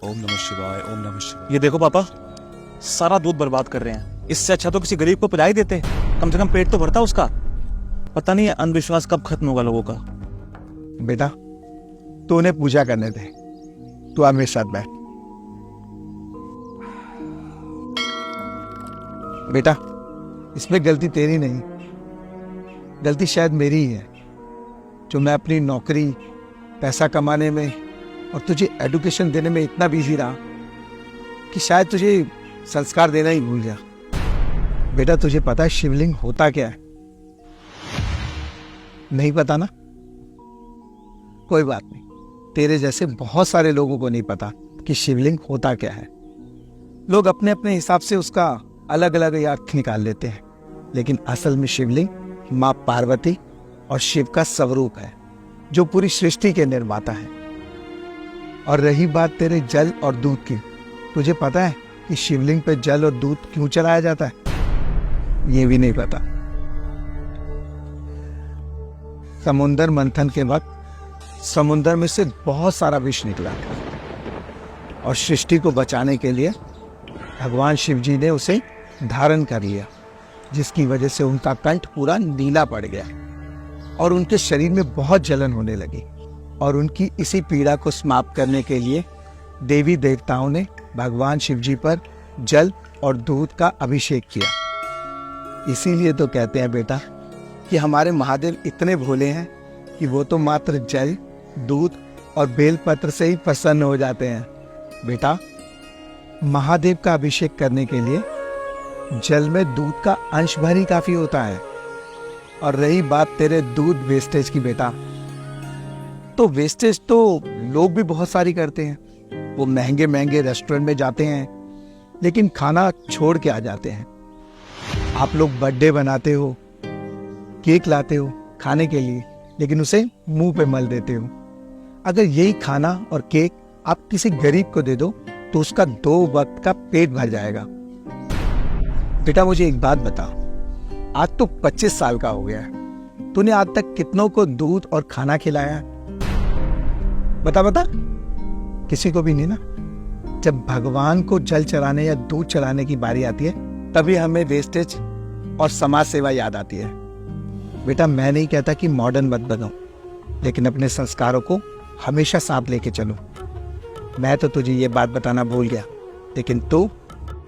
ओम नमः शिवाय, ओम नमः शिवाय। ये देखो पापा, सारा दूध बर्बाद कर रहे हैं। इससे अच्छा तो किसी गरीब को पिला ही देते, कम से कम पेट तो भरता उसका। पता नहीं अंधविश्वास कब खत्म होगा लोगों का। बेटा तू उन्हें पूजा करने दे, तू आ मेरे साथ बैठ। बेटा इसमें गलती तेरी नहीं, गलती शायद मेरी ही है, जो मैं अपनी नौकरी, पैसा कमाने में और तुझे एजुकेशन देने में इतना बिजी रहा कि शायद तुझे संस्कार देना ही भूल गया। बेटा तुझे पता है शिवलिंग होता क्या है? नहीं पता ना? कोई बात नहीं, तेरे जैसे बहुत सारे लोगों को नहीं पता कि शिवलिंग होता क्या है। लोग अपने अपने हिसाब से उसका अलग अलग अर्थ निकाल लेते हैं, लेकिन असल में शिवलिंग माँ पार्वती और शिव का स्वरूप है, जो पूरी सृष्टि के निर्माता है। और रही बात तेरे जल और दूध की, तुझे पता है कि शिवलिंग पे जल और दूध क्यों चढ़ाया जाता है? ये भी नहीं पता। समुद्र मंथन के वक्त समुद्र में से बहुत सारा विष निकला और सृष्टि को बचाने के लिए भगवान शिव जी ने उसे धारण कर लिया, जिसकी वजह से उनका कंठ पूरा नीला पड़ गया और उनके शरीर में बहुत जलन होने लगी। और उनकी इसी पीड़ा को समाप्त करने के लिए देवी देवताओं ने भगवान शिव जी पर जल और दूध का अभिषेक किया। इसीलिए तो कहते हैं बेटा कि हमारे महादेव इतने भोले हैं कि वो तो मात्र जल, दूध और बेलपत्र से ही प्रसन्न हो जाते हैं। बेटा महादेव का अभिषेक करने के लिए जल में दूध का अंश भर ही काफी होता है। और रही बात तेरे दूध वेस्टेज की बेटा, तो वेस्टेज तो लोग भी बहुत सारी करते हैं। वो महंगे महंगे रेस्टोरेंट में जाते हैं लेकिन खाना छोड़ के आ जाते हैं। आप लोग बर्थडे बनाते हो, केक लाते हो खाने के लिए, लेकिन उसे मुंह पे मल देते हो। अगर यही खाना और केक आप किसी गरीब को दे दो तो उसका 2 वक्त का पेट भर जाएगा। बेटा मुझे एक बात बता, आज तो 25 साल का हो गया है, तूने आज तक कितनों को दूध और खाना खिलाया? बता बता, किसी को भी नहीं ना। जब भगवान को जल चढ़ाने या दूध चढ़ाने की बारी आती है तभी हमें वेस्टेज और समाज सेवा याद आती है। बेटा मैं नहीं कहता कि मॉडर्न मत बनो, लेकिन अपने संस्कारों को हमेशा साथ लेके चलो। मैं तो तुझे ये बात बताना भूल गया, लेकिन तू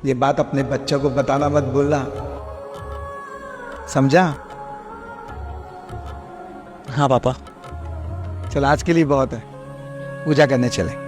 ये बात अपने बच्चों को बताना मत भूलना, समझा? हाँ पापा। चल आज के लिए बहुत है, पूजा करने चले।